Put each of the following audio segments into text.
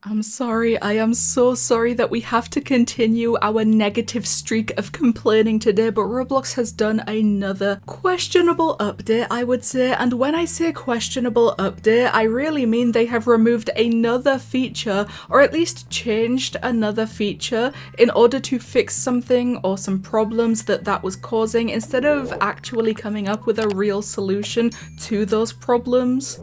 I'm sorry, I am so sorry that we have to continue our negative streak of complaining today, but Roblox has done another questionable update, I would say, and when I say questionable update, I really mean they have removed another feature, or at least changed another feature, in order to fix something or some problems that was causing, instead of actually coming up with a real solution to those problems.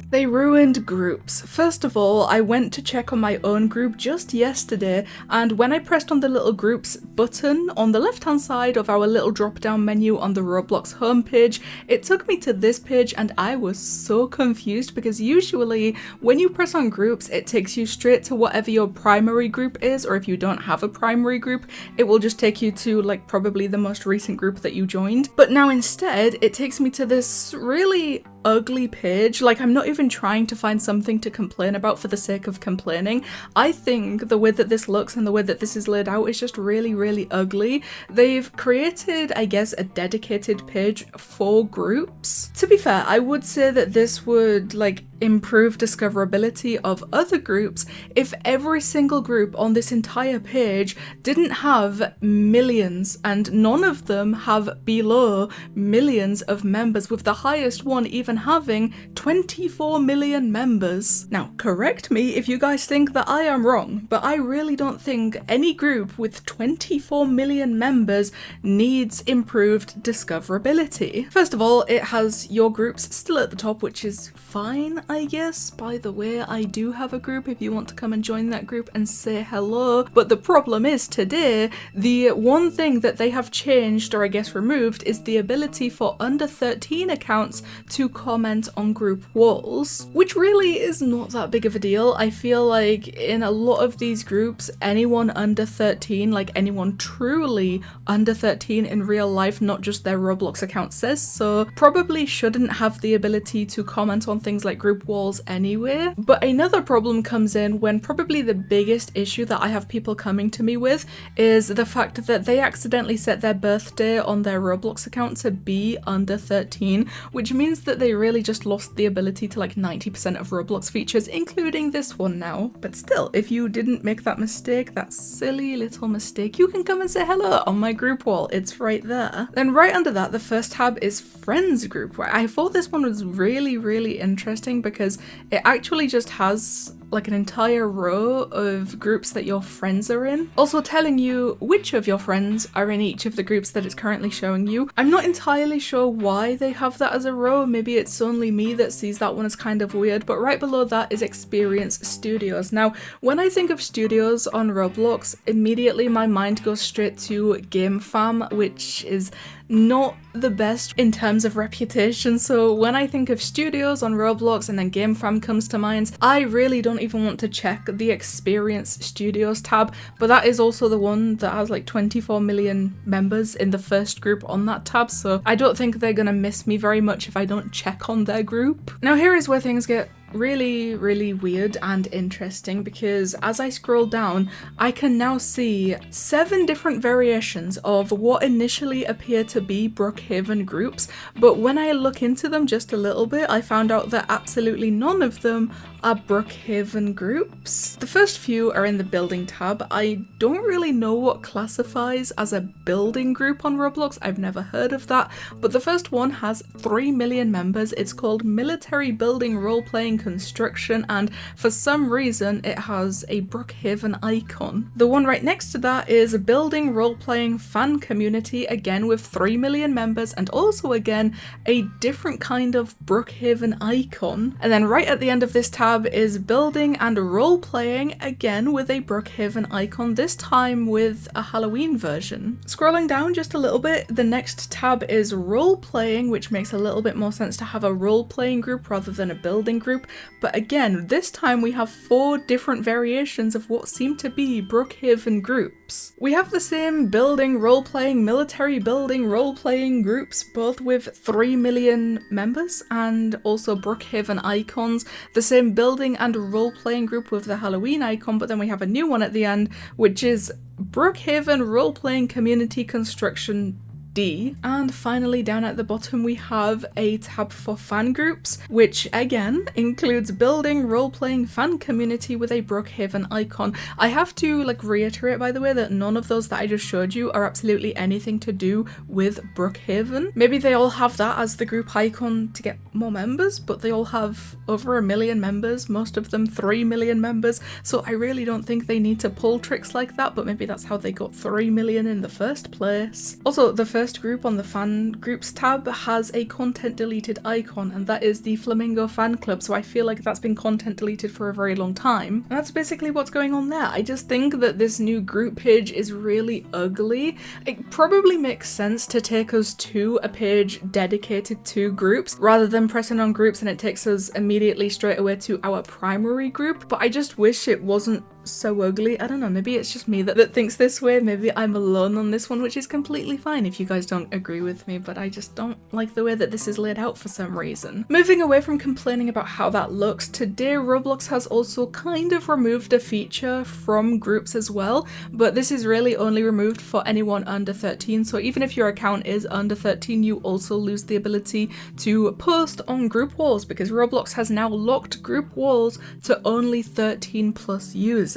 They ruined groups. First of all, I went to check on my own group just yesterday, and when I pressed on the little groups button on the left hand side of our little drop down menu on the Roblox homepage, it took me to this page and I was so confused because usually when you press on groups it takes you straight to whatever your primary group is, or if you don't have a primary group it will just take you to like probably the most recent group that you joined. But now instead it takes me to this really ugly page. Like, I'm not even trying to find something to complain about for the sake of complaining. I think the way that this looks and the way that this is laid out is just really ugly. They've created, I guess, a dedicated page for groups. To be fair, I would say that this would like improve discoverability of other groups if every single group on this entire page didn't have millions, and none of them have below millions of members, with the highest one even having 24 million members. Now, correct me if you guys think that I am wrong, but I really don't think any group with 24 million members needs improved discoverability. First of all, it has your groups still at the top, which is fine, I guess. By the way, I do have a group if you want to come and join that group and say hello. But the problem is today, the one thing that they have changed, or I guess removed, is the ability for under 13 accounts to comment on group walls, which really is not that big of a deal. I feel like in a lot of these groups, anyone under 13, like anyone truly under 13 in real life, not just their Roblox account says so, probably shouldn't have the ability to comment on things like group walls anyway. But another problem comes in when probably the biggest issue that I have people coming to me with is the fact that they accidentally set their birthday on their Roblox account to be under 13, which means that they really just lost the ability to like 90% of Roblox features, including this one now. But still, if you didn't make that mistake, that silly little mistake, you can come and say hello on my group wall. It's right there. Then right under that, the first tab is Friends Group. I thought this one was really interesting because it actually just has like an entire row of groups that your friends are in, also telling you which of your friends are in each of the groups that it's currently showing you. I'm not entirely sure why they have that as a row. Maybe it's only me that sees that one as kind of weird, but right below that is Experience Studios. Now, when I think of studios on Roblox, immediately my mind goes straight to GameFam, which is not the best in terms of reputation. So when I think of studios on Roblox and then GameFam comes to mind, I really don't even want to check the Experience Studios tab, but that is also the one that has like 24 million members in the first group on that tab, so I don't think they're gonna miss me very much if I don't check on their group. Now here is where things get really weird and interesting, because as I scroll down I can now see 7 different variations of what initially appear to be Brookhaven groups, but when I look into them just a little bit I found out that absolutely none of them are Brookhaven groups. The first few are in the building tab. I don't really know what classifies as a building group on Roblox, I've never heard of that, but the first one has 3 million members. It's called Military Building Role-Playing Construction, and for some reason it has a Brookhaven icon. The one right next to that is Building Role-Playing Fan Community, again with 3 million members, and also again a different kind of Brookhaven icon. And then right at the end of this tab is Building and Role-Playing, again with a Brookhaven icon, this time with a Halloween version. Scrolling down just a little bit, the next tab is Role-Playing, which makes a little bit more sense to have a role-playing group rather than a building group. But again, this time we have 4 different variations of what seem to be Brookhaven groups. We have the same building, role-playing, military building, role-playing groups, both with 3 million members and also Brookhaven icons. The same building and role-playing group with the Halloween icon, but then we have a new one at the end, which is Brookhaven Role-Playing Community Construction D. And finally down at the bottom we have a tab for fan groups, which again includes building role-playing fan community with a Brookhaven icon. I have to reiterate, by the way, that none of those that I just showed you are absolutely anything to do with Brookhaven. Maybe they all have that as the group icon to get more members, but they all have over 1 million members, most of them 3 million members, so I really don't think they need to pull tricks like that, but maybe that's how they got 3 million in the first place. Also, the first group on the fan groups tab has a content deleted icon, and that is the Flamingo fan club, so I feel like that's been content deleted for a very long time. And that's basically what's going on there. I just think that this new group page is really ugly. It probably makes sense to take us to a page dedicated to groups rather than pressing on groups and it takes us immediately straight away to our primary group, but I just wish it wasn't so ugly. I don't know, maybe it's just me that thinks this way. Maybe I'm alone on this one, which is completely fine if you guys don't agree with me, but I just don't like the way that this is laid out for some reason. Moving away from complaining about how that looks, today Roblox has also kind of removed a feature from groups as well, but this is really only removed for anyone under 13, so even if your account is under 13, you also lose the ability to post on group walls, because Roblox has now locked group walls to only 13 plus users.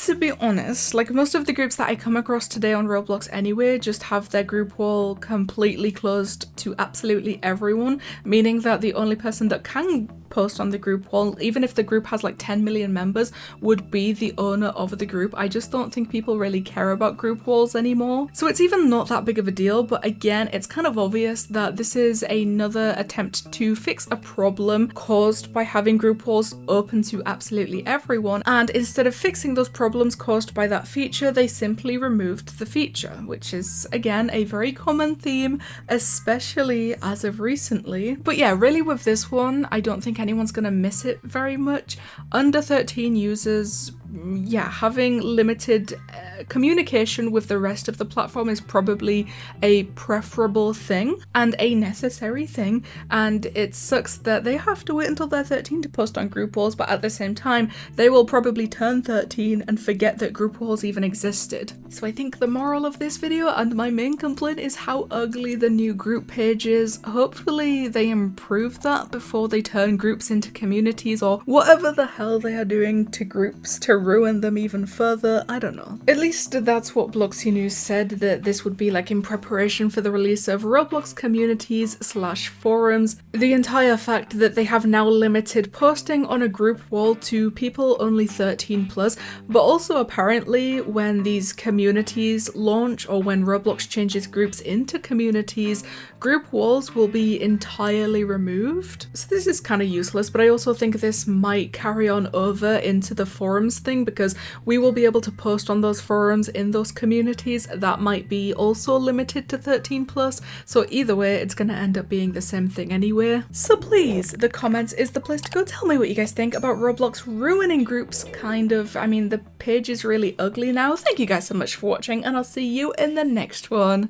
To be honest, most of the groups that I come across today on Roblox anyway just have their group wall completely closed to absolutely everyone, meaning that the only person that can post on the group wall, even if the group has 10 million members, would be the owner of the group. I just don't think people really care about group walls anymore. So it's even not that big of a deal, but again, it's kind of obvious that this is another attempt to fix a problem caused by having group walls open to absolutely everyone, and instead of fixing those problems caused by that feature, they simply removed the feature, which is again a very common theme, especially as of recently. But yeah, really with this one, I don't think anyone's gonna miss it very much. Under 13 users, yeah, having limited communication with the rest of the platform is probably a preferable thing and a necessary thing, and it sucks that they have to wait until they're 13 to post on group walls, but at the same time they will probably turn 13 and forget that group walls even existed. So I think the moral of this video and my main complaint is how ugly the new group page is. Hopefully they improve that before they turn groups into communities or whatever the hell they are doing to groups to ruin them even further. I don't know. At least that's what Bloxy News said, that this would be in preparation for the release of Roblox communities/forums. The entire fact that they have now limited posting on a group wall to people only 13 plus, but also apparently when these communities launch or when Roblox changes groups into communities, group walls will be entirely removed. So this is kind of useless, but I also think this might carry on over into the forums thing, because we will be able to post on those forums in those communities that might be also limited to 13 plus, so either way it's gonna end up being the same thing anyway. So please, the comments is the place to go. Tell me what you guys think about Roblox ruining groups, kind of. I mean, the page is really ugly now. Thank you guys so much for watching, and I'll see you in the next one.